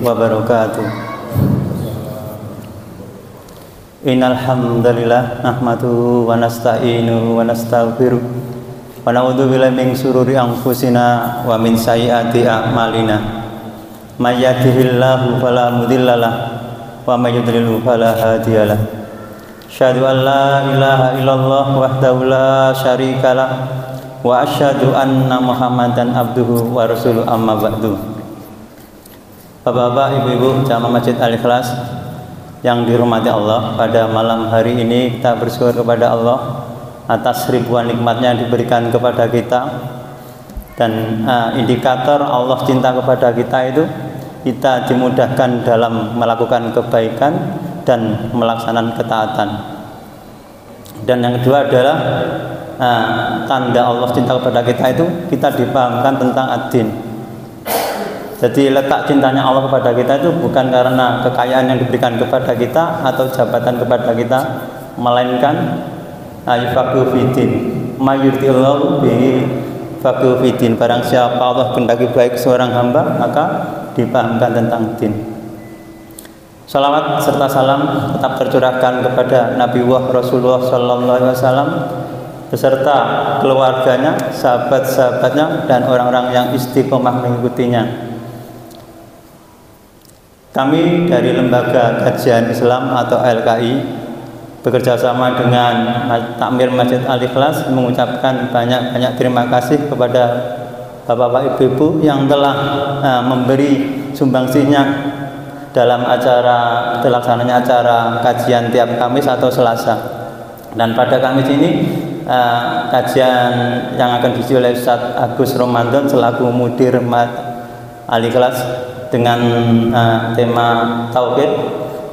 wabarakatuh. Innal hamdalillah nahmaduhu wa nasta'inuhu wa nastaghfiruh wa na'udzu billahi min shururi anfusina wa min sayyiati a'malina. May yahdihillahu fala mudhillalah wa may yudlil fala hadiyalah. Asyhadu an la ilaha illallah wahdahu la syarikalah wa asyhadu anna Muhammadan abduhu wa rasuluh, amma ba'du. Bapak-bapak, ibu-ibu jamaah Masjid Al-Ikhlas yang dirahmati Allah, pada malam hari ini kita bersyukur kepada Allah atas ribuan nikmatnya yang diberikan kepada kita. Dan indikator Allah cinta kepada kita itu kita dimudahkan dalam melakukan kebaikan dan melaksanakan ketaatan. Dan yang kedua adalah tanda Allah cinta kepada kita itu kita dipahamkan tentang ad-din. Jadi letak cintanya Allah kepada kita itu bukan karena kekayaan yang diberikan kepada kita atau jabatan kepada kita, melainkan yufaqihu fiddin, mayyuritillahu bihi faqihu fiddin. Barang siapa Allah kehendaki baik seorang hamba, maka dipahamkan tentang din. Salawat serta salam tetap tercurahkan kepada Nabi Rasulullah sallallahu alaihi wasallam beserta keluarganya, sahabat-sahabatnya, dan orang-orang yang istiqomah mengikutinya. Kami dari Lembaga Kajian Islam atau LKI bekerja sama dengan Takmir Masjid Al-Ikhlas mengucapkan banyak-banyak terima kasih kepada bapak-bapak, ibu-ibu yang telah memberi sumbangsihnya dalam terlaksananya acara kajian tiap Kamis atau Selasa. Dan pada Kamis ini kajian yang akan diisi oleh Ustaz Agus Ramadan selaku Mudir Al-Ikhlas dengan tema tauhid.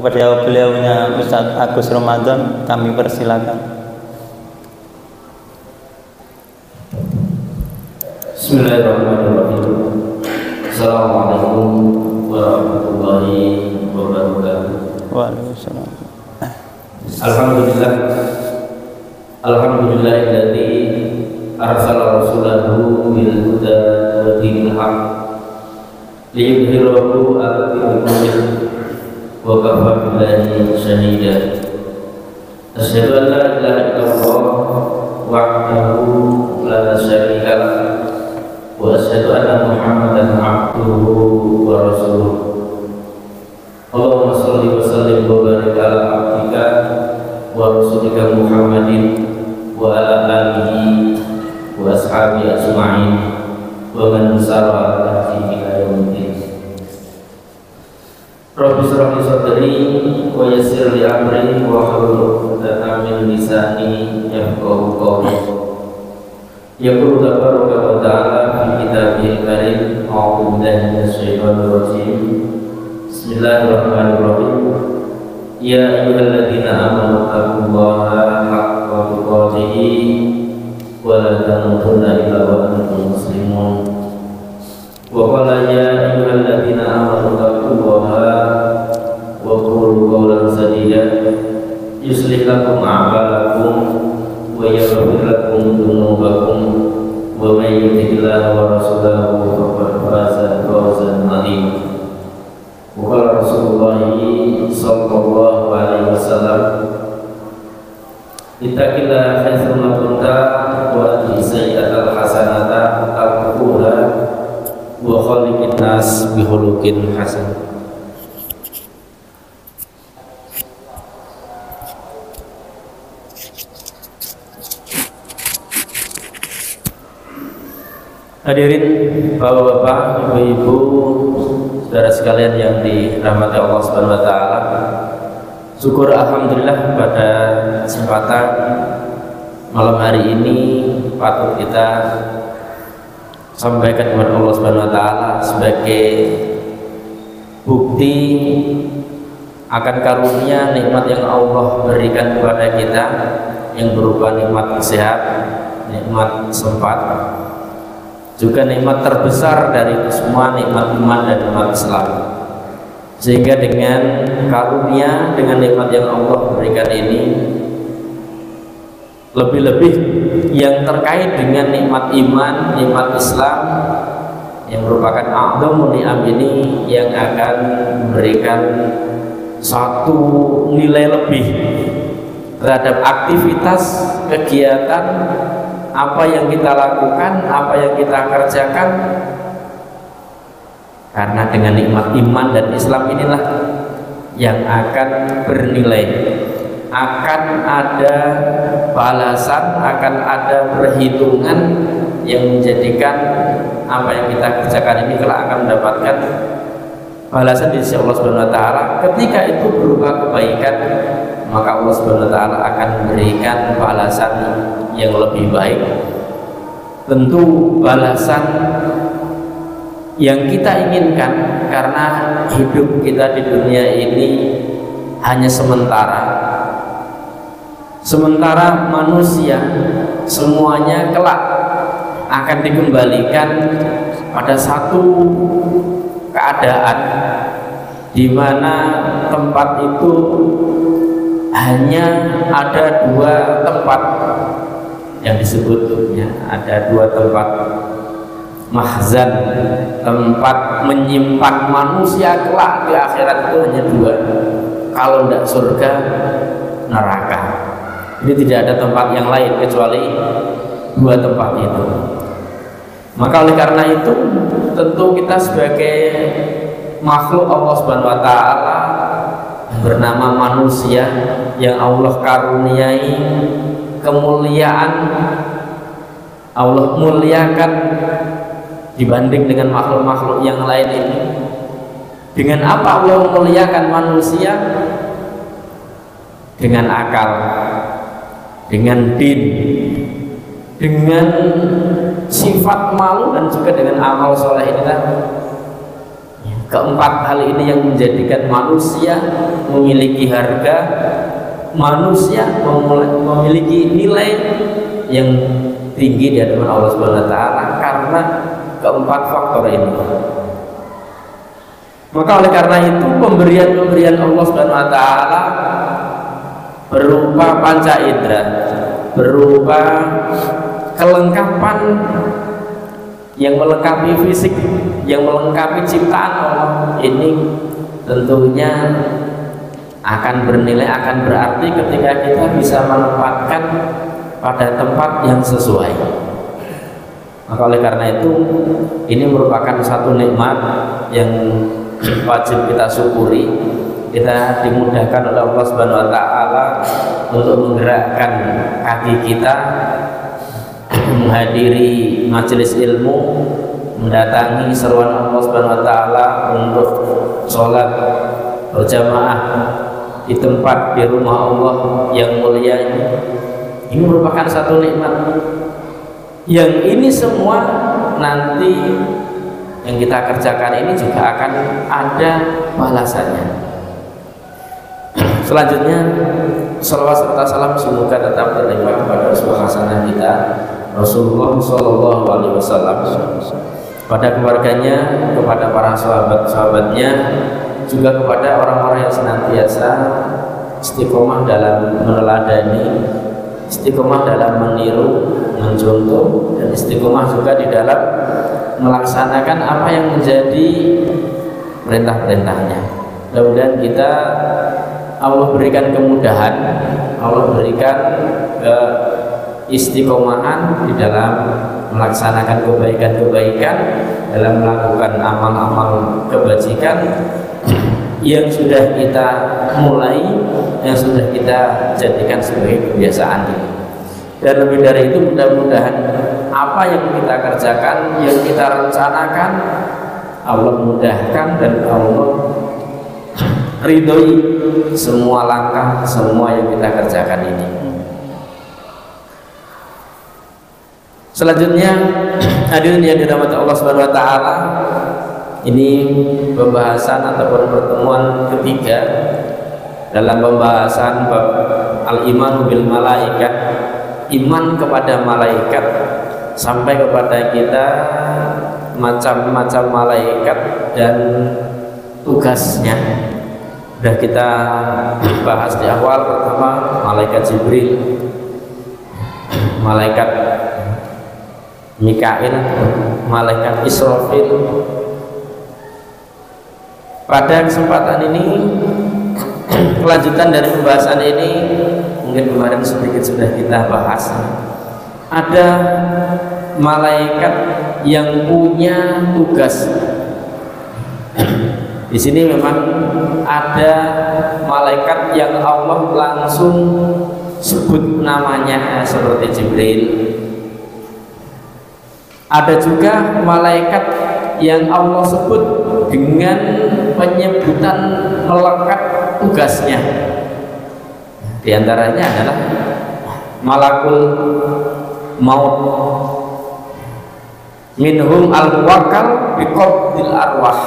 Kepada beliaunya Ustaz Agus Ramadan kami persilakan. Bismillahirrahmanirrahim. Assalamualaikum warahmatullahi wabarakatuh. Waalaikumsalam. Alhamdulillahilladzi arsala rasulahu bil huda wa dinil haq liyudhhirahu 'ala dini kullih wa kafa billahi shahida. Asyhadu an la ilaha illallah wahdahu la syarika lah wa asyhadu anna Muhammadan 'abduhu wa rasuluh. Allahumma shalli wa sallim wa barik ala 'abdika wa rasulika Muhammadin wa ala alihi wa ashabihi ajma'in wa man sara ala nahjihi ila yaumil. Rabbi shrah li sadri wa yassir li amri wa hlul 'uqdatam min lisani yafqahu qawli. Yaqulu tabaraka wa ta'ala fi kitabihil karim, a'udzu billahi minasy syaithanir rajim. Bismillahirrahmanirrahim. Ya ayyuhalladzina amanu taqullaha haqqa tuqatih wa la tamutunna illa wa antum muslimun. Wa qala ya ayyuhalladzina amanu taqullaha wa qulu qawlan sadida yuslih lakum a'malakum wa yaghfir lakum dhunubakum wa may yuti'illaha wa rasulahu faqad faza fawzan 'azima. Wa qala Rasulullah sallallahu alaihi wasallam, ittaqillaha haitsu ma kunta wa ati sayyi'atal hasanata tamhuha wa khaliqin nas bi khuluqin hasan. Hadirin bapak-bapak, ibu-ibu, saudara sekalian yang dirahmati Allah Subhanahu wa taala. Syukur alhamdulillah pada kesempatan malam hari ini patut kita sampaikan kepada Allah Subhanahu wa taala sebagai bukti akan karunia nikmat yang Allah berikan kepada kita yang berupa nikmat kesehatan, nikmat sempat, juga nikmat terbesar dari semua nikmat iman dan nikmat Islam. Sehingga dengan karunia, dengan nikmat yang Allah berikan ini, lebih-lebih yang terkait dengan nikmat iman, nikmat Islam, yang merupakan a'dhamu ni'am ini yang akan memberikan satu nilai lebih terhadap aktivitas kegiatan apa yang kita lakukan, apa yang kita kerjakan, karena dengan nikmat iman dan Islam inilah yang akan bernilai, akan ada balasan, akan ada perhitungan yang menjadikan apa yang kita kerjakan ini kelak akan mendapatkan balasan di sisi Allah Subhanahu wa taala. Ketika itu berupa kebaikan, maka Allah Subhanahu wa taala akan memberikan balasan yang lebih baik. Tentu balasan yang kita inginkan, karena hidup kita di dunia ini hanya sementara. Sementara manusia semuanya kelak akan dikembalikan pada satu keadaan di mana tempat itu hanya ada dua tempat yang disebutnya, ada dua tempat mahzan, tempat menyimpan manusia kelak di akhirat itu hanya dua, kalau tidak surga, neraka. Jadi tidak ada tempat yang lain kecuali dua tempat itu. Maka oleh karena itu tentu kita sebagai makhluk Allah Subhanahu wa taala bernama manusia yang Allah karuniai kemuliaan, Allah muliakan dibanding dengan makhluk-makhluk yang lain ini. Dengan apa Allah memuliakan manusia? Dengan akal, dengan din, dengan sifat malu, dan juga dengan amal soleh. Inilah keempat hal ini yang menjadikan manusia memiliki harga, manusia memiliki nilai yang tinggi di hadapan Allah Subhanahu wa taala karena keempat faktor ini. Maka oleh karena itu pemberian-pemberian Allah Subhanahu wa taala berupa panca indera, berupa kelengkapan yang melengkapi fisik, yang melengkapi ciptaan Allah ini, tentunya akan bernilai, akan berarti ketika kita bisa menempatkan pada tempat yang sesuai. Maka oleh karena itu ini merupakan satu nikmat yang wajib kita syukuri. Kita dimudahkan oleh Allah Subhanahu wa taala untuk menggerakkan kaki kita menghadiri majelis ilmu, mendatangi seruan Allah Subhanahu wa taala untuk sholat berjamaah di tempat di rumah Allah yang mulia ini. Ini merupakan satu nikmat yang ini semua nanti yang kita kerjakan ini juga akan ada balasannya. Selanjutnya, salawat serta salam semoga tetap terlimpah kepada Rasulullah hasanah kita Rasulullah Shallallahu Alaihi Wasallam, pada keluarganya, kepada para sahabat-sahabatnya, juga kepada orang-orang yang senantiasa istiqomah dalam meneladani, istiqomah dalam meniru, mencontoh, dan istiqomah juga di dalam melaksanakan apa yang menjadi perintah-perintahnya. Mudah-mudahan kita Allah berikan kemudahan, Allah berikan istiqomahan di dalam melaksanakan kebaikan-kebaikan, dalam melakukan amal-amal kebajikan yang sudah kita mulai, yang sudah kita jadikan sebagai kebiasaan ini. Dan lebih dari itu, mudah-mudahan apa yang kita kerjakan, yang kita rencanakan, Allah mudahkan dan Allah ridhoi semua langkah, semua yang kita kerjakan ini. Selanjutnya, hadirin yang dirahmati Allah Subhanahu wa taala, ini pembahasan ataupun pertemuan ketiga dalam pembahasan bab al-imanu bil malaikat, iman kepada malaikat, sampai kepada kita macam-macam malaikat dan tugasnya. Sudah kita bahas di awal. Pertama, malaikat Jibril, malaikat Mikail, malaikat Israfil. Pada kesempatan ini kelanjutan dari pembahasan ini mungkin kemarin sedikit sudah kita bahas. Ada malaikat yang punya tugas. Di sini memang ada malaikat yang Allah langsung sebut namanya seperti Jibril. Ada juga malaikat yang Allah sebut dengan penyebutan melekat tugasnya. Di antaranya adalah malakul maut. Minhum al-muwakkal biqabdil arwah.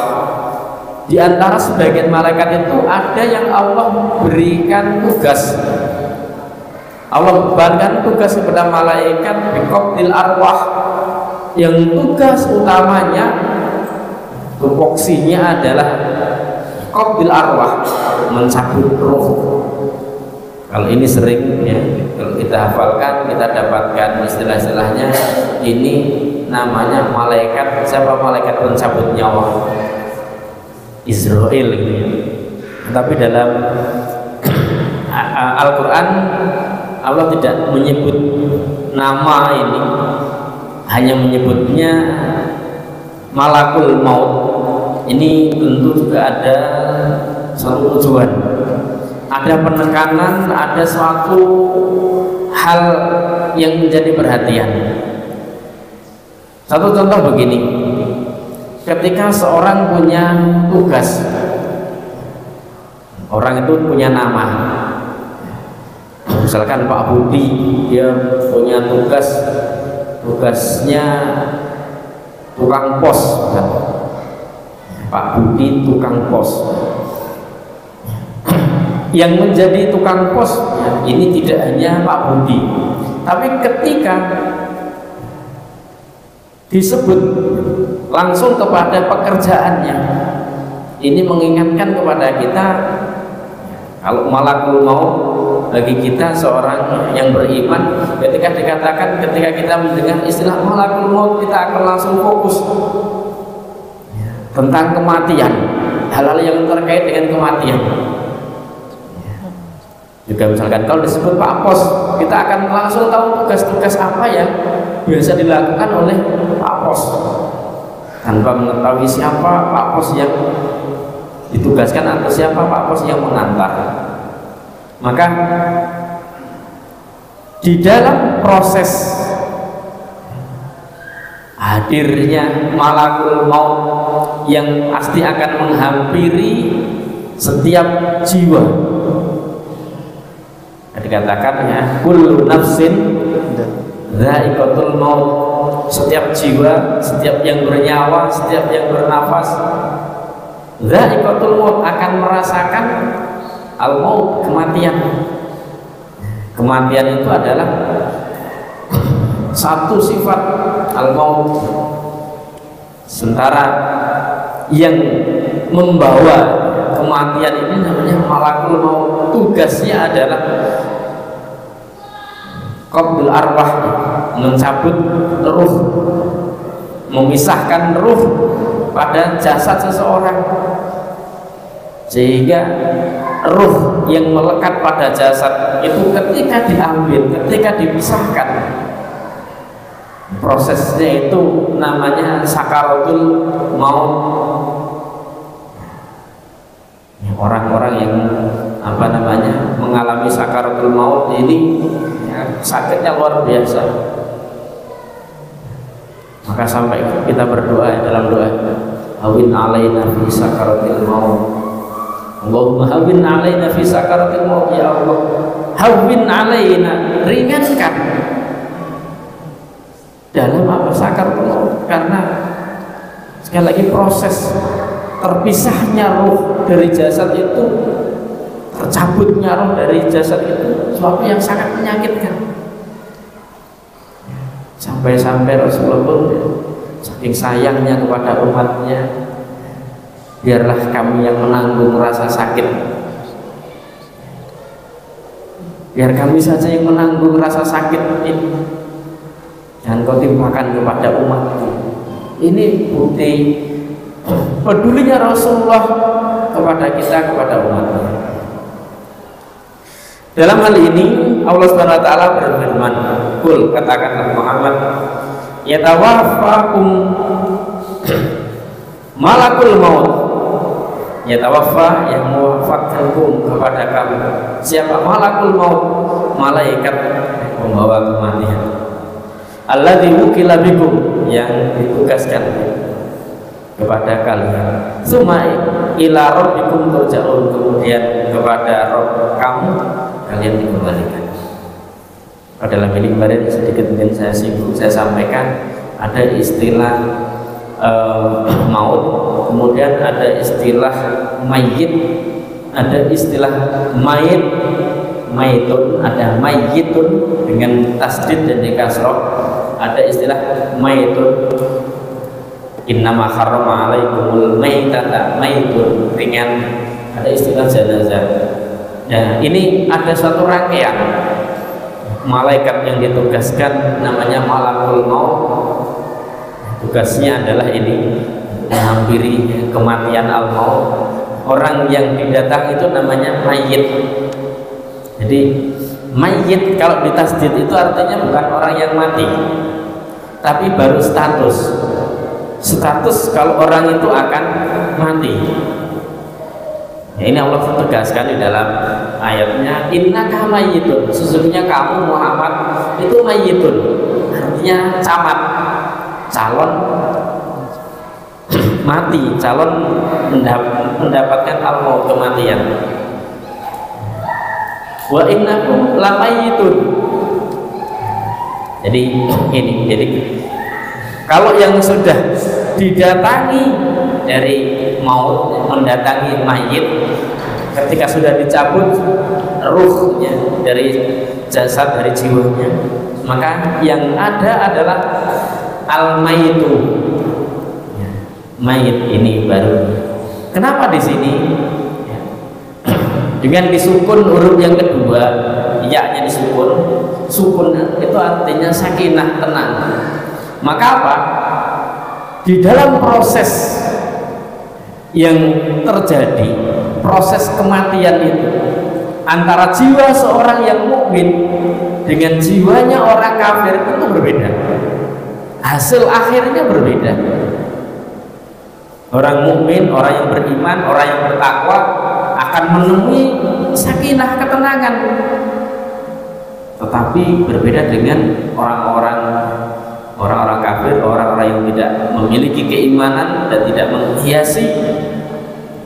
Di antara sebagian malaikat itu ada yang Allah berikan tugas. Allah bebankan tugas kepada malaikat biqabdil arwah, yang tugas utamanya tupoksinya adalah qabdil arwah, mencabut roh. Kalau ini sering ya, kalau kita hafalkan, kita dapatkan istilah-istilahnya. Ini namanya malaikat, siapa malaikat pencabut nyawa? Israel gitu ya. Tapi dalam Al-Quran Allah tidak menyebut nama ini, hanya menyebutnya malakul maut. Ini tentu juga ada suatu tujuan, ada penekanan, ada suatu hal yang menjadi perhatian. Satu contoh begini, ketika seorang punya tugas, orang itu punya nama, misalkan Pak Budi, dia punya tugasnya tukang pos, Pak Budi tukang pos. Yang menjadi tukang pos ya, ini tidak hanya Pak Budi, tapi ketika disebut langsung kepada pekerjaannya, ini mengingatkan kepada kita kalau malakul maut bagi kita seorang yang beriman, ketika dikatakan, ketika kita mendengar istilah malakul maut, kita akan langsung fokus tentang kematian, hal-hal yang terkait dengan kematian. Juga misalkan kalau disebut Pak Pos, kita akan langsung tahu tugas-tugas apa yang biasa dilakukan oleh Pak Pos, tanpa mengetahui siapa Pak Pos yang ditugaskan atau siapa Pak Pos yang mengantar. Maka di dalam proses hadirnya malakul maut yang pasti akan menghampiri setiap jiwa, dikatakan ya, kullu nafsin dha'iqatul maut, setiap jiwa, setiap yang bernyawa, setiap yang bernafas, dha'iqatul maut, akan merasakan al-maut, kematian. Kematian itu adalah satu sifat al-maut. Sementara yang membawa kematian ini namanya malakul maut. Tugasnya adalah qabdul arwah, mencabut ruh, memisahkan ruh pada jasad seseorang, sehingga ruh yang melekat pada jasad itu ketika diambil, ketika dipisahkan, prosesnya itu namanya sakaratul maut. Orang-orang yang mengalami sakaratul maut ini ya, sakitnya luar biasa. Maka sampai kita berdoa dalam doa, hawin alaina fi sakaratil maut, Allahumma hawin alaina fi sakaratil maut, ya Allah, hawin alaina, ringankan dalam apa sakaratul maut. Karena sekali lagi proses terpisahnya ruh dari jasad itu, tercabutnya roh dari jasad itu sesuatu yang sangat menyakitkan. Sampai-sampai Rasulullah pun saking sayangnya kepada umatnya, biarlah kami yang menanggung rasa sakit, biar kami saja yang menanggung rasa sakit ini. jangan kau timpakan kepada umatku. Ini bukti pedulinya Rasulullah kepada kita, kepada umatnya. Dalam hal ini Allah Subhanahu wa taala berfirman, "Qul," katakanlah Muhammad, "Yatawaffakum malakul maut." Yatawaffa, yang mewafatkankum kepada kamu. Siapa? Malakul maut, malaikat pembawa kematian. Alladzi wukila bikum, yang ditugaskan kepada kalian. Summa ila rabbikum turja'un, kemudian kepada Rabb kamu kalian dikembalikan. Dalam ini kemarin sedikit mungkin saya singgung, saya sampaikan ada istilah maut, kemudian ada istilah mayit, ada istilah mayit, mayitun, ada mayitun dengan tasdid dan kasroh, ada istilah mayitun. Innama harrama alaikumul maitata, mayitun, dengan ada istilah jenazah. Nah, ini ada suatu rangkaian malaikat yang ditugaskan namanya malakul maut. Tugasnya adalah ini, menghampiri kematian al-maut. Orang yang didatang itu namanya mayit. Jadi mayit kalau ditasdid itu artinya bukan orang yang mati, tapi baru status kalau orang itu akan mati. Ya, ini Allah tegaskan di dalam ayatnya, innaka mayyitun, sesungguhnya kamu Muhammad itu mayyitun, artinya camat, calon mati, calon mendapatkan al-maut, kematian. Wa innakum lamayyitun. Jadi kalau yang sudah didatangi dari maut, mendatangi mayit, ketika sudah dicabut ruhnya dari jasad, dari jiwanya, maka yang ada adalah al-mayitu, mayit ini baru. Kenapa di sini dengan disukun huruf yang kedua, ya-nya disukun, sukun itu artinya sakinah, tenang. Maka apa? Di dalam proses yang terjadi, proses kematian itu, antara jiwa seorang yang mukmin dengan jiwanya orang kafir itu berbeda. Hasil akhirnya berbeda. Orang mukmin, orang yang beriman, orang yang bertakwa akan menemui sakinah, ketenangan. Tetapi berbeda dengan orang-orang kafir, orang-orang yang tidak memiliki keimanan dan tidak menghiasi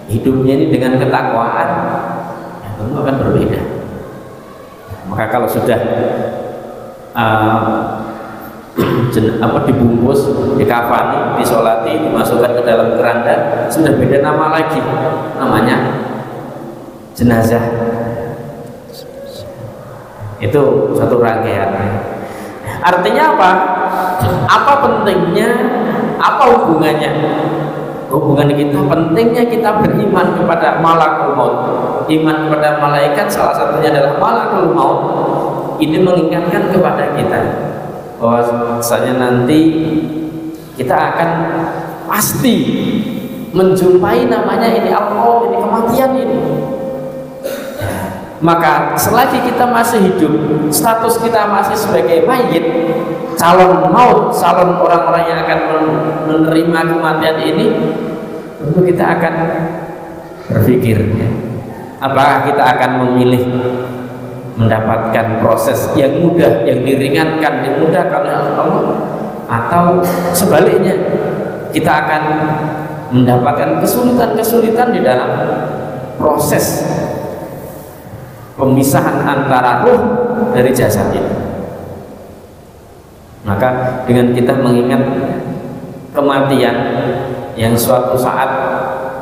hidupnya ini dengan ketakwaan, tentu akan berbeda. Maka kalau sudah dibungkus, dikafani, disolati, dimasukkan ke dalam keranda, sudah beda nama lagi, namanya jenazah. Itu satu rangkaian. Artinya apa? Apa pentingnya? Apa hubungannya? Hubungan kita, pentingnya kita beriman kepada malakul maut. Iman kepada malaikat salah satunya adalah malakul maut. Ini mengingatkan kepada kita bahwasanya nanti kita akan pasti menjumpai namanya ini al-maut, ini kematian ini. Maka selagi kita masih hidup, status kita masih sebagai mayit, calon maut, calon orang-orang yang akan menerima kematian ini, tentu kita akan berpikir, apakah kita akan memilih mendapatkan proses yang mudah, yang diringankan, dimudahkan oleh Allah, atau sebaliknya kita akan mendapatkan kesulitan-kesulitan di dalam proses pemisahan antara ruh dari jasad ini. Maka dengan kita mengingat kematian yang suatu saat,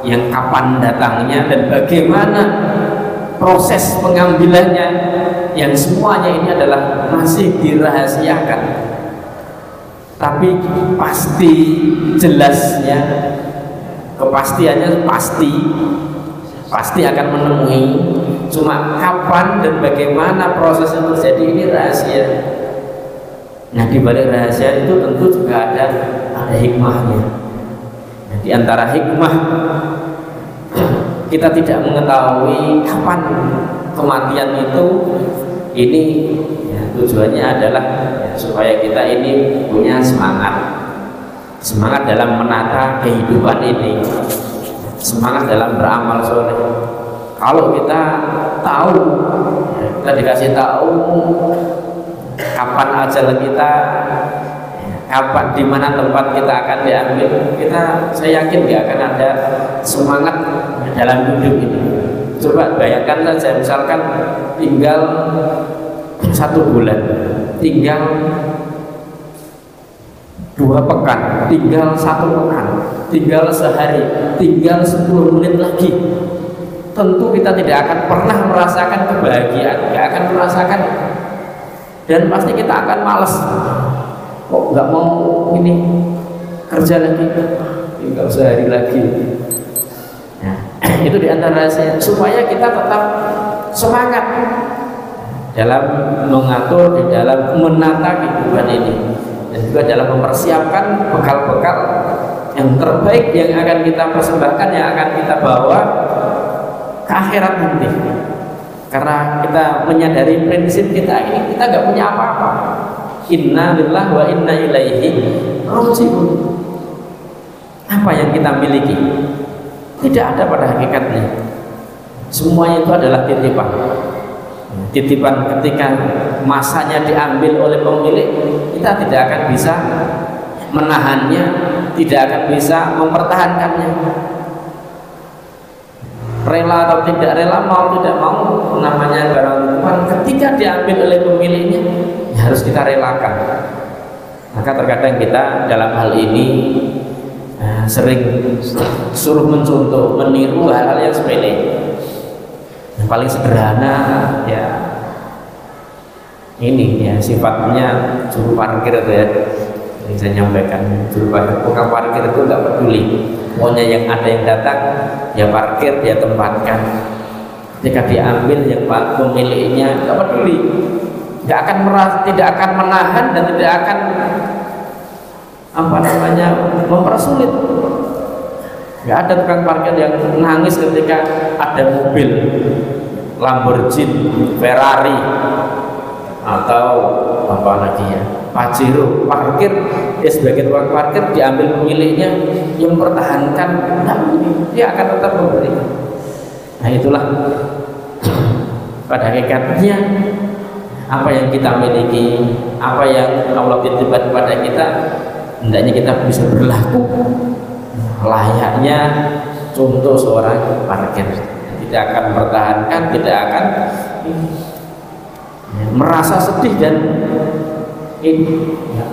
yang kapan datangnya dan bagaimana proses pengambilannya, yang semuanya ini adalah masih dirahasiakan, tapi pasti jelasnya, kepastiannya pasti akan menemui. Cuma kapan dan bagaimana proses yang terjadi ini rahasia. Nah, di balik rahasia itu tentu juga ada hikmahnya. Nah, di antara hikmah kita tidak mengetahui kapan kematian itu, ini ya, tujuannya adalah ya, supaya kita ini punya semangat dalam menata kehidupan ini, semangat dalam beramal soleh. Kalau kita tahu, ya, kita dikasih tahu kapan ajal kita, kapan di mana tempat kita akan diambil, saya yakin tidak akan ada semangat dalam hidup ini. Coba bayangkan saja, misalkan tinggal 1 bulan, tinggal 2 pekan, tinggal 1 pekan, tinggal sehari, tinggal 10 menit lagi. Tentu kita tidak akan pernah merasakan kebahagiaan, tidak akan merasakan, dan pasti kita akan malas. Kok nggak mau ini kerja lagi, tinggal sehari lagi. Nah, itu diantara saya, supaya kita tetap semangat dalam mengatur, di dalam menata kehidupan ini, dan juga dalam mempersiapkan bekal-bekal yang terbaik yang akan kita persembahkan, yang akan kita bawa ke akhirat nanti. Karena kita menyadari prinsip kita ini, kita nggak punya apa-apa. Inna lillahi wa inna ilaihi raji'un. Apa yang kita miliki tidak ada pada hakikatnya. Semuanya itu adalah titipan. Titipan ketika masanya diambil oleh pemilik, kita tidak akan bisa menahannya, tidak akan bisa mempertahankannya. Rela atau tidak rela, mau tidak mau, namanya barang titipan, ketika diambil oleh pemiliknya, ya harus kita relakan. Maka terkadang kita dalam hal ini sering suruh mencontoh, meniru hal-hal yang sepele. Yang paling sederhana ya ini ya, sifatnya juru parkir itu ya, yang saya nyampaikan. Juru parkir, tukang parkir itu nggak peduli, pokoknya yang ada yang datang ya parkir, dia tempatkan. Ketika diambil yang pemiliknya nggak peduli, tidak akan menahan dan tidak akan mempersulit. Nggak ada tukang parkir yang nangis ketika ada mobil Lamborghini, Ferrari, atau apa lagi ya, Pajero parkir, dia sebagai tukang parkir diambil pemiliknya yang mempertahankan, dia akan tetap memberi. Nah, itulah pada hakikatnya apa yang kita miliki, apa yang Allah titipkan kepada kita, hendaknya kita bisa berlaku layaknya contoh seorang parkir. Tidak akan mempertahankan, tidak akan merasa sedih dan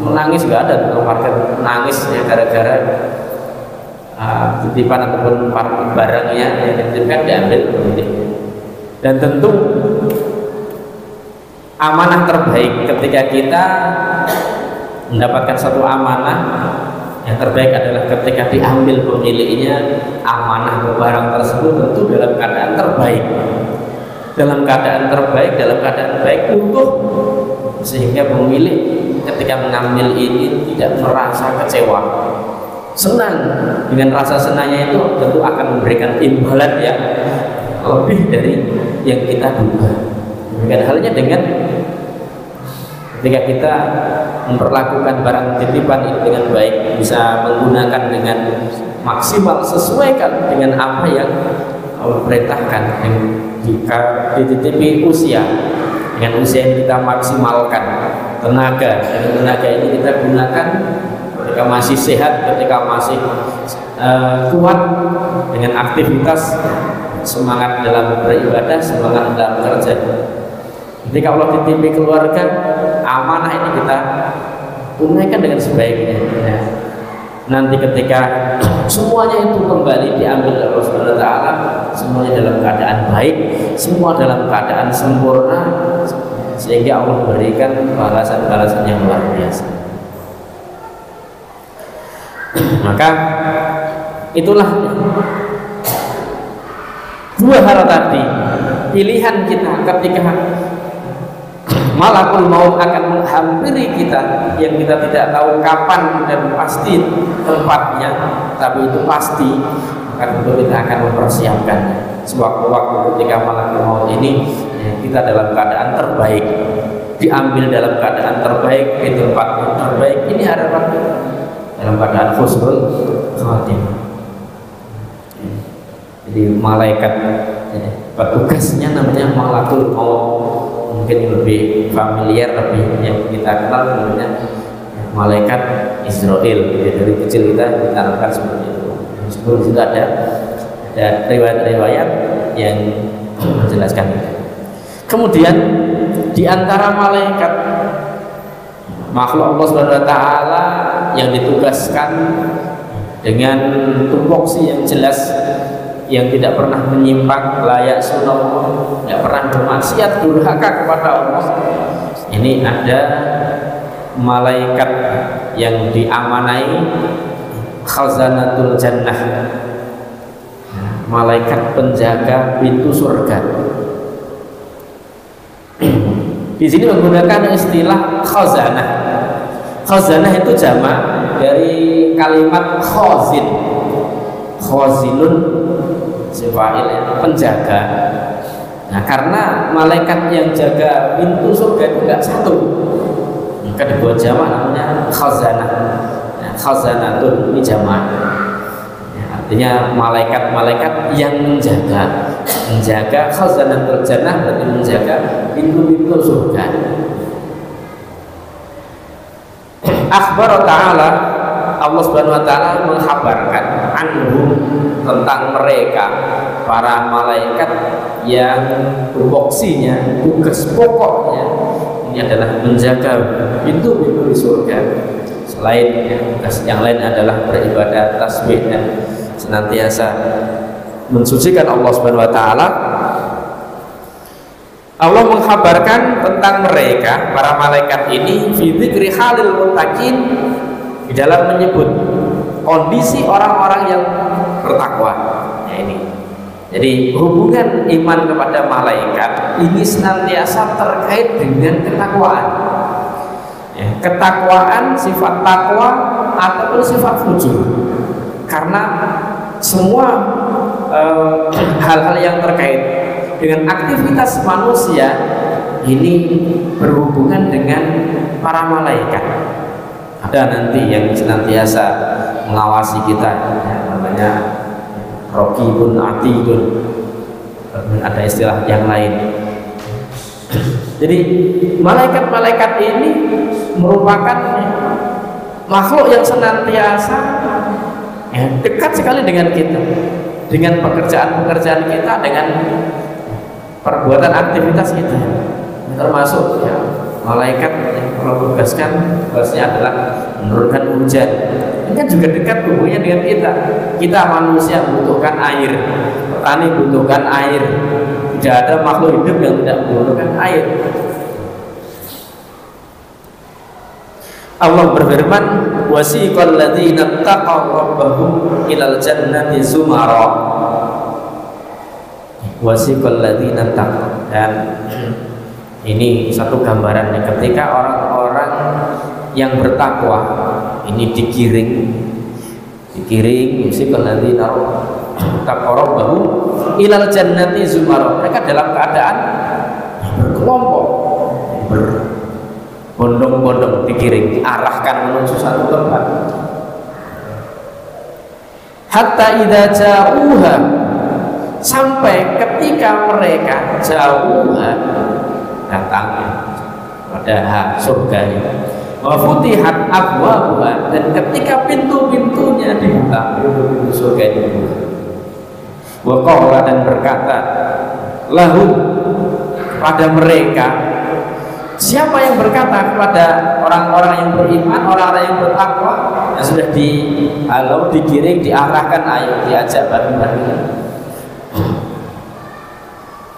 menangis. Nggak ada tukang parkir menangis ya gara-gara titipan ataupun barangnya yang dititipkan diambil pemilik. Dan tentu amanah terbaik ketika kita mendapatkan satu amanah, yang terbaik adalah ketika diambil pemiliknya amanah barang tersebut tentu dalam keadaan terbaik, dalam keadaan baik utuh, sehingga pemilik ketika mengambil ini tidak merasa kecewa, senang. Dengan rasa senangnya itu tentu akan memberikan imbalan yang lebih dari yang kita duga. Demikian halnya dengan ketika kita memperlakukan barang titipan itu dengan baik, bisa menggunakan dengan maksimal, sesuaikan dengan apa yang Allah perintahkan. Jika dititipi usia, dengan usia yang kita maksimalkan, tenaga ini kita gunakan ketika masih sehat, ketika masih kuat dengan aktivitas, semangat dalam beribadah, semangat dalam kerja. Ketika Allah titipi keluarga, amanah ini kita tunaikan dengan sebaiknya ya. Nanti ketika semuanya itu kembali diambil oleh Allah Subhanahu wa taala, semuanya dalam keadaan baik, semua dalam keadaan sempurna, sehingga Allah memberikan balasan-balasan yang luar biasa. Maka itulah dua hal tadi, pilihan kita ketika malakul maut akan menghampiri kita yang kita tidak tahu kapan dan pasti tempatnya, tapi itu pasti, maka tentu kita akan mempersiapkan sewaktu-waktu ketika malakul maut ini kita dalam keadaan terbaik, diambil dalam keadaan terbaik, di tempat yang terbaik. Ini harapan dalam keadaan husnul khatimah. Jadi malaikat petugasnya namanya malakul maut, mungkin lebih familiar, lebih yang kita kenal namanya malaikat Israel. Dari kecil kita ditanamkan seperti itu. Sebelum itu ada riwayat-riwayat yang menjelaskan itu. Kemudian di antara malaikat makhluk Allah Subhanahu wa taala yang ditugaskan dengan tupoksi yang jelas, yang tidak pernah menyimpang, layak sunah, tidak pernah bermaksiat, durhaka kepada Allah. Ini ada malaikat yang diamanai khazanatul jannah, malaikat penjaga pintu surga. Di sini menggunakan istilah khazanah. Khazanah itu jamak dari kalimat khazin. Khazinun sifa'il, penjaga. Nah, karena malaikat yang jaga pintu surga itu enggak satu, maka dibuat jamak namanya khazanah. Nah, khazanatun ini jamak. Artinya malaikat-malaikat yang menjaga khazanatul jannah, berarti menjaga pintu-pintu surga. Akhbar ta'ala, Allah Subhanahu wa taala mengkhabarkan anhum, tentang mereka para malaikat yang tupoksinya, tugas pokoknya ini adalah menjaga pintu-pintu di surga. Selain tugas yang lain adalah beribadah, tasbih, dan senantiasa mensucikan Allah Subhanahu wa taala. Allah mengkhabarkan tentang mereka para malaikat ini fi dzikri halil muttaqin, di dalam menyebut kondisi orang-orang yang bertakwa. Nah, ini jadi hubungan iman kepada malaikat ini senantiasa terkait dengan ketakwaan. Ketakwaan, sifat takwa ataupun sifat fujur, karena semua hal-hal yang terkait dengan aktivitas manusia ini berhubungan dengan para malaikat. Ada nanti yang senantiasa mengawasi kita, namanya raqibun atidun, ada istilah yang lain. Jadi malaikat-malaikat ini merupakan makhluk yang senantiasa dekat sekali dengan kita, dengan pekerjaan-pekerjaan kita, dengan perbuatan aktivitas kita. Termasuk malaikat yang Allah tugaskan tugasnya adalah menurunkan hujan. Ini kan juga dekat hubungannya dengan kita. Kita manusia membutuhkan air, petani membutuhkan air. Tidak ada makhluk hidup yang tidak membutuhkan air. Allah berfirman, wasiqal ladzina taqaw rabbahum ilal jannati zumara. Wasiqal ladzina taqaw, dan ini satu gambarannya ketika orang-orang yang bertakwa ini digiring wasiqal ladzina taqaw rabbahum ilal jannati zumara. Mereka dalam keadaan berkelompok, berbondong-bondong, digiring, diarahkan menuju satu tempat. Hatta idza ja'uha, sampai ketika mereka jauha, datangnya pada surga ini. Wa futihat abwabuha, dan ketika pintu-pintunya dibuka, pintu-pintu surga ini dibuka. Wa qala, dan berkata, lahum, pada mereka. Siapa yang berkata kepada orang-orang yang beriman, orang-orang yang bertakwa, yang sudah dihalau, digiring, diarahkan, ayo diajak bareng-bareng.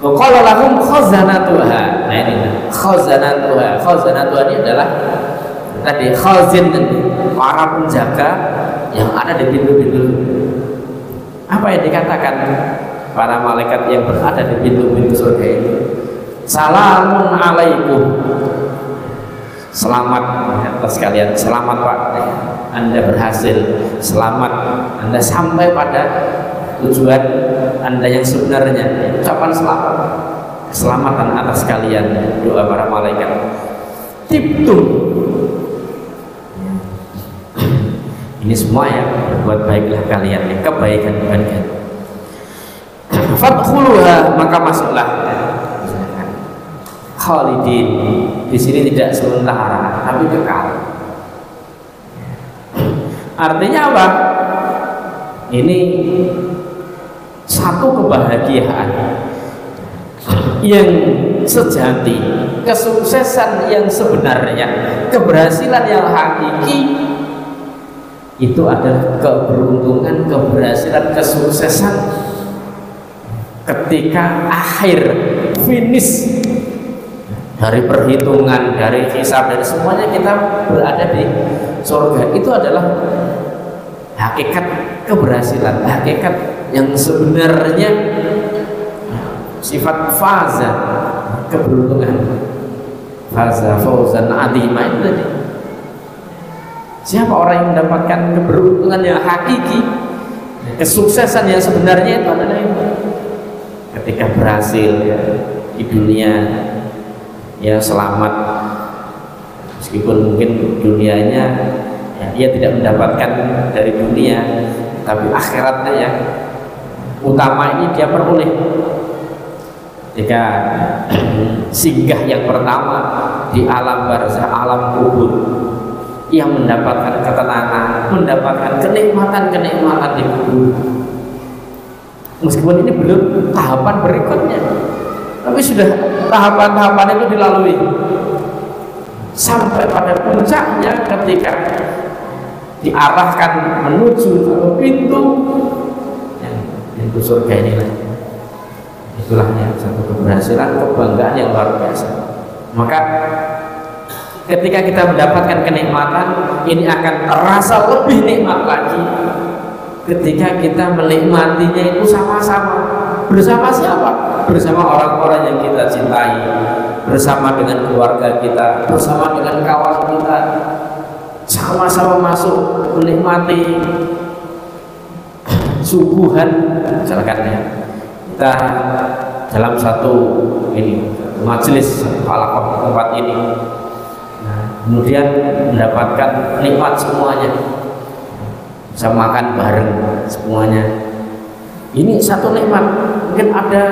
Qala lahum khazanatuha. Nah ini khazanatuha. Khazanatuha ini adalah tadi khazin, para penjaga yang ada di pintu-pintu. Apa yang dikatakan para malaikat yang berada di pintu-pintu surga itu? Salamun alaikum. Selamat atas kalian, selamat Pak, Anda berhasil, selamat Anda sampai pada tujuan Anda yang sebenarnya. Ucapan selamat, keselamatan atas kalian, doa para malaikat. Tibtum. Ini semua ya, berbuat baiklah kalian, kebaikan kalian. Fadkhuluha, maka masuklah. Khalidin, di sini tidak sementara tapi kekal. Artinya apa? Ini satu kebahagiaan yang sejati, kesuksesan yang sebenarnya, keberhasilan yang hakiki itu adalah keberuntungan, keberhasilan, kesuksesan ketika akhir finish dari perhitungan, dari hisab, dari semuanya kita berada di surga. Itu adalah hakikat keberhasilan, hakikat yang sebenarnya sifat faza, keberuntungan. Faza fauzan azima itu tadi. Siapa orang yang mendapatkan keberuntungan yang hakiki, kesuksesan yang sebenarnya itu adalah itu. Ketika berhasil ya, di dunia, ya selamat, meskipun mungkin dunianya ya, dia tidak mendapatkan dari dunia, tapi akhiratnya ya utama ini dia peroleh jika singgah yang pertama di alam barzah, alam kubur, yang mendapatkan ketenangan, mendapatkan kenikmatan-kenikmatan di kubur. Meskipun ini belum tahapan berikutnya, tapi sudah tahapan-tahapan itu dilalui sampai pada puncaknya ketika diarahkan menuju ke pintu surga inilah. Itulah yang satu keberhasilan, kebanggaan yang luar biasa. Maka ketika kita mendapatkan kenikmatan ini akan terasa lebih nikmat lagi ketika kita menikmatinya itu sama-sama. Bersama siapa? Bersama orang-orang yang kita cintai, bersama dengan keluarga kita, bersama dengan kawan kita, sama-sama masuk menikmati suguhan. Misalkan ya, kita dalam satu ini majelis halaqah tempat ini, nah, kemudian mendapatkan nikmat semuanya, bisa makan bareng semuanya. Ini satu nikmat. Mungkin ada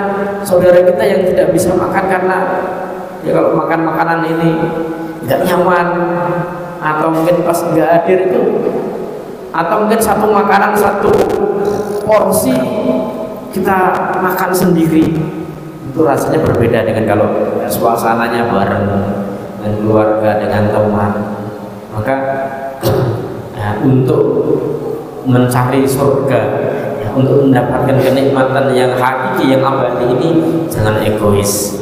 saudara kita yang tidak bisa makan karena ya kalau makan makanan ini tidak nyaman, atau mungkin pas nggak hadir itu, atau mungkin satu makanan satu porsi kita makan sendiri, itu rasanya berbeda dengan kalau suasananya bareng dengan keluarga, dengan teman. Maka ya, untuk mencari surga, untuk mendapatkan kenikmatan yang hakiki, yang abadi ini, jangan egois.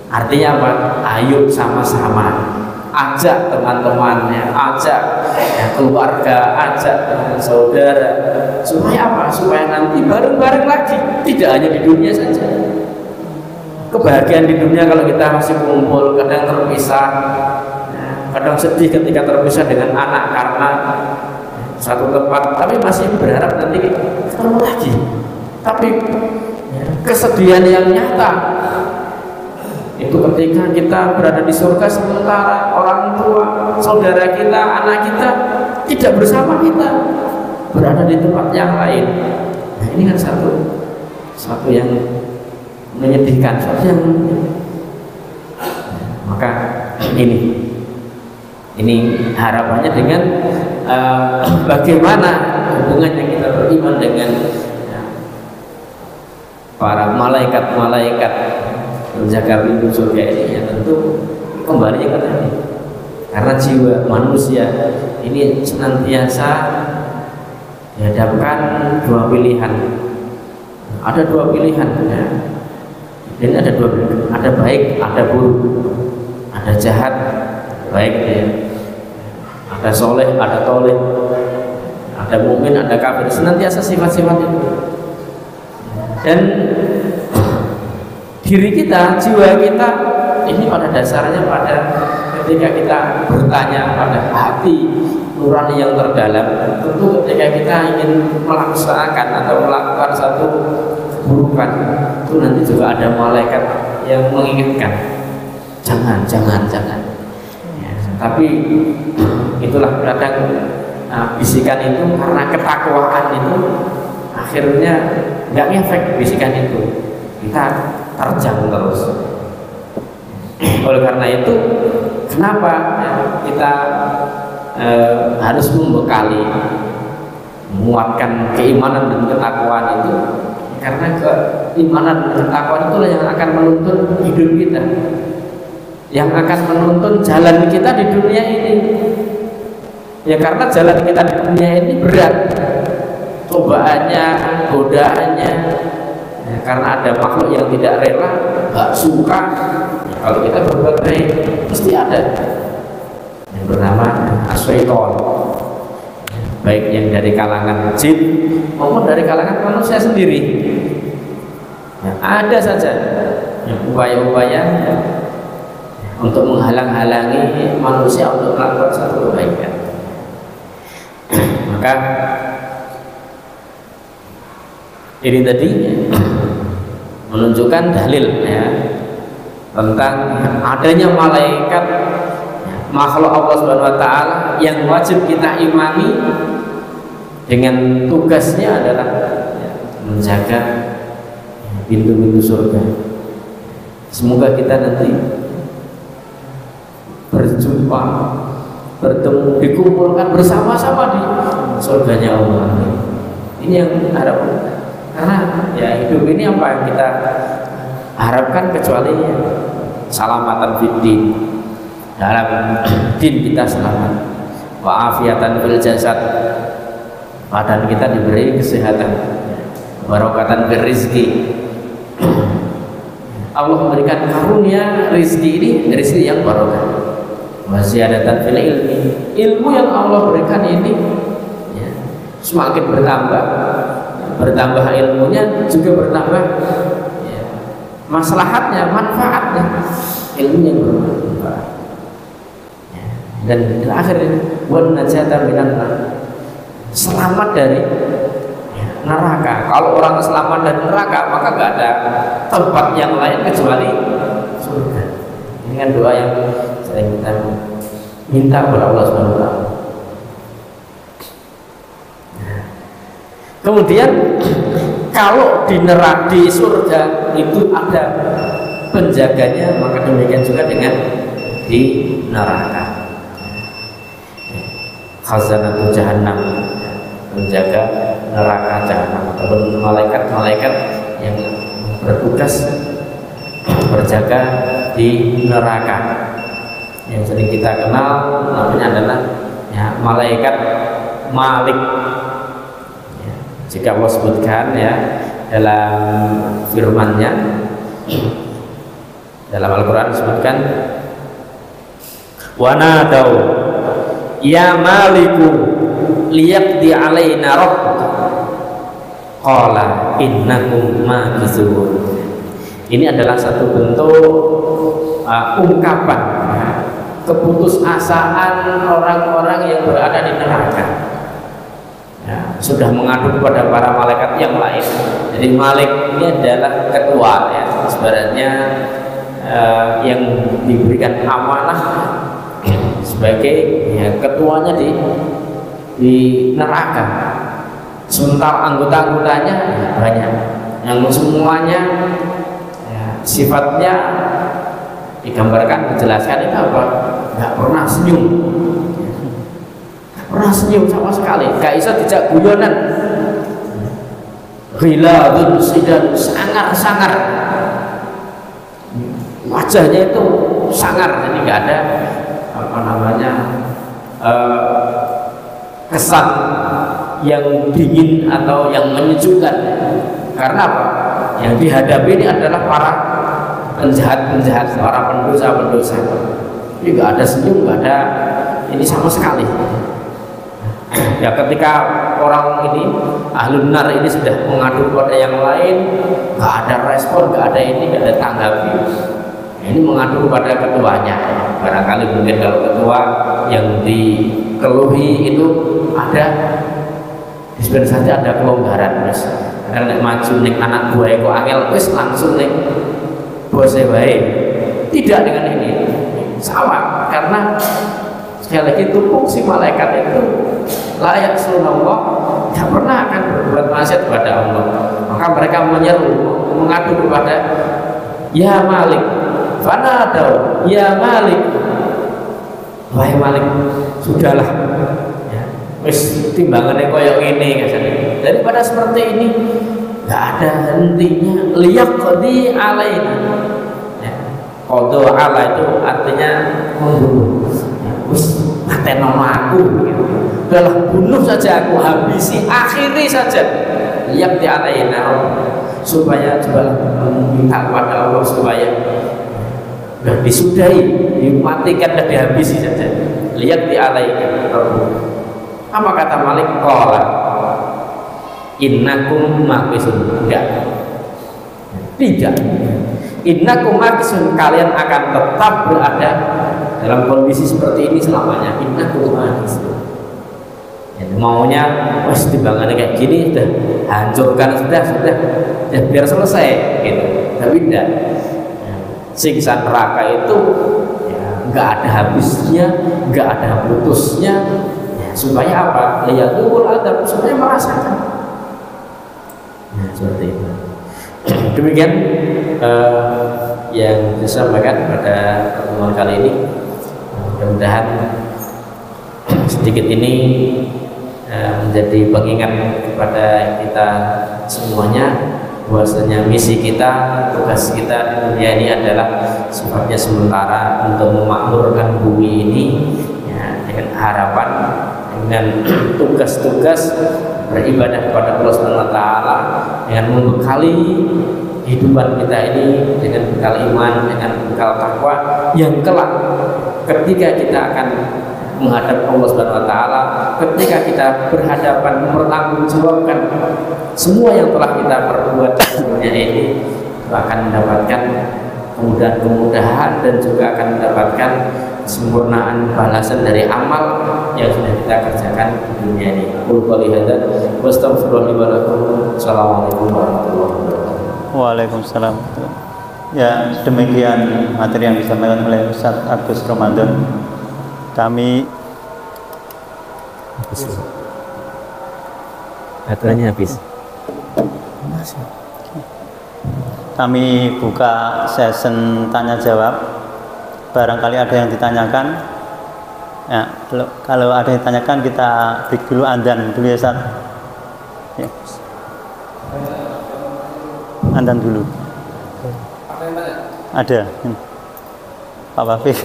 Artinya apa? Ayo sama-sama, ajak teman-temannya, ajak ya, keluarga, ajak saudara, supaya apa? Supaya nanti bareng-bareng lagi, tidak hanya di dunia saja. Kebahagiaan di dunia kalau kita masih kumpul, kadang terpisah, kadang sedih ketika terpisah dengan anak karena satu tempat, tapi masih berharap nanti ketemu lagi. Tapi kesedihan yang nyata itu ketika kita berada di surga, sementara orang tua, saudara kita, anak kita tidak bersama kita, berada di tempat yang lain. Nah, ini kan satu yang menyedihkan, satu yang maka ini harapannya dengan bagaimana hubungannya kita beriman dengan para malaikat-malaikat menjaga pintu surga ini, ya tentu kembali ke tadi, karena jiwa manusia ini senantiasa dihadapkan dua pilihan. Ada dua pilihan ya. Dan ada dua pilihan, ada baik, ada buruk, ada jahat, baik ya. Ada soleh, ada toleh, ada mukmin, ada kafir, senantiasa sifat-sifat itu. Dan di diri kita, jiwa kita ini pada dasarnya pada ketika kita bertanya pada hati nurani yang terdalam, tentu ketika kita ingin melaksanakan atau melakukan satu keburukan, itu nanti juga ada malaikat yang mengingatkan, jangan. Ya, tapi itulah kadang bisikan itu karena ketakwaan itu akhirnya nggak ngefek bisikan itu, kita terjang terus. Oleh karena itu, kenapa kita harus membekali, menguatkan keimanan dan ketakwaan itu? Karena keimanan dan ketakwaan itulah yang akan menuntun hidup kita, yang akan menuntun jalan kita di dunia ini. Ya karena jalan kita di dunia ini berat, cobaannya, godaannya. Ya, karena ada makhluk yang tidak rela, gak suka. Ya, kalau kita berbuat baik, pasti ada yang bernama asyaiton, baik yang dari kalangan jin maupun dari kalangan manusia sendiri. Ya, ada saja upaya-upaya untuk menghalang-halangi manusia untuk melakukan satu kebaikan. Maka ini tadi menunjukkan dalil ya tentang adanya malaikat, makhluk Allah Subhanahu wa taala yang wajib kita imani dengan tugasnya adalah menjaga pintu-pintu surga. Semoga kita nanti berjumpa, bertemu, dikumpulkan bersama-sama di surganya Allah. Ini yang harapkan. Karena ya hidup ini apa yang kita harapkan kecuali salamatan fiddin, dalam din kita selamat, wa afiatan fil jasad, badan kita diberi kesehatan, barokatan fil rizki. Allah memberikan karunia rizki ini, rizki yang barokah. Wasiadatan fil ilmi, ilmu yang Allah berikan ini ya, semakin bertambah ilmunya juga bertambah ya, maslahatnya, manfaatnya, ilmu yang bermanfaat ya. Dan terakhir wan najata minan nar, selamat dari ya, neraka. Kalau orang selamat dari neraka maka gak ada tempat yang lain kecuali surga. Ini kan doa yang sering kita minta kepada Allah Subhanahu wa taala. Kemudian kalau di neraka, di surga itu ada penjaganya, maka demikian juga dengan di neraka. Khazanatul Jahannam, penjaga neraka Jahannam, ataupun malaikat-malaikat yang bertugas berjaga di neraka yang sering kita kenal namanya adalah ya, malaikat Malik ya, jika Allah sebutkan ya dalam firman-Nya dalam Al-Quran disebutkan wa nadau ya maliku liyaqdi alaina rabbuka qala innakum makithun. Ini adalah satu bentuk ungkapan keputusasaan orang-orang yang berada di neraka ya, sudah mengadu kepada para malaikat yang lain. Jadi Malik ini adalah ketua ya, sebenarnya yang diberikan amanah sebagai ya, ketuanya di neraka. Sementara anggota-anggotanya ya, banyak yang semuanya ya, sifatnya digambarkan, dijelaskan itu apa? Nggak pernah senyum, nggak pernah senyum sama sekali, nggak bisa dijak guyonan. Ghiladun sidan, sangar-sangar, wajahnya itu sangar, jadi nggak ada apa namanya kesan yang dingin atau yang menyejukkan. Karena apa? Yang dihadapi ini adalah para penjahat-penjahat, para pendosa-pendosa. Ini nggak ada senyum, nggak ada ini sama sekali. Ya ketika orang ini ahlun nar ini sudah mengadu kepada yang lain, nggak ada respon, nggak ada ini, nggak ada tanggapi. Ini mengadu kepada ketuanya. Barangkali mungkin kalau ketua yang dikeluhi itu ada dispensasi, ada kelonggaran, mas. Karena maju nih anak gue kok angel, wis langsung nih bose wae. Tidak dengan ini, sama karena sekali lagi tumpuk si malaikat itu layak sunallah, tidak pernah akan berbuat maksiat kepada Allah. Maka mereka menyeru, mengadu kepada ya Malik, fanadau ya Malik, wahai Malik, sudahlah ya, wis timbangannya koyok ini katanya. Daripada seperti ini nggak ada hentinya, liyaqdi alaina ya. Qadha ala itu artinya membunuh ya, wis matenono aku gitu. Udahlah bunuh saja aku, habisi, akhiri saja, liyaqdi alaina, supaya coba meminta kepada Allah supaya sudah disudahi, dimatikan dan dihabisi saja. Lihat di alaika. Apa kata Malik? Qala innakum maqisun. Tidak. Innakum maqisun, kalian akan tetap berada dalam kondisi seperti ini selamanya. Innakum maqisun. Maunya wes timbangannya kayak gini, sudah hancurkan, sudah ya biar selesai gitu. Tapi tidak, siksa neraka itu ya, nggak ada habisnya, nggak ada putusnya ya, supaya apa? Liyatul adab, supaya merasakan ya, seperti itu. Demikian yang disampaikan pada pertemuan kali ini. Mudah-mudahan sedikit ini menjadi pengingat kepada kita semuanya bahwasanya misi kita, tugas kita di dunia ini adalah sifatnya sementara untuk memakmurkan bumi ini ya, dengan harapan, dengan tugas-tugas beribadah kepada Allah Subhanahu wa taala, dengan membekali kehidupan kita ini dengan bekal iman, dengan bekal takwa yang kelak ketika kita akan menghadap Allah Subhanahu wa taala, ketika kita berhadapan mempertanggungjawabkan semua yang telah kita perbuat di dunia ini, akan mendapatkan kemudahan-kemudahan dan juga akan mendapatkan kesempurnaan balasan dari amal yang sudah kita kerjakan di dunia ini. Aku qouli hadza wa astaghfirullahi wa lakum. Assalamualaikum warahmatullahi wabarakatuh. Waalaikumsalam. Ya, demikian materi yang disampaikan oleh Ustaz Agus Ramadan. Kami baterainya habis. Kami buka session tanya jawab. Barangkali ada yang ditanyakan. Ya, kalau ada yang ditanyakan kita break dulu, andan dulu ya Ustaz. Ya. Andan dulu. Ada. Pak Wafik.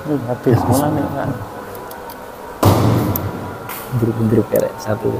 Habis semua nih kan. Bentruk-bentruk kayak satu.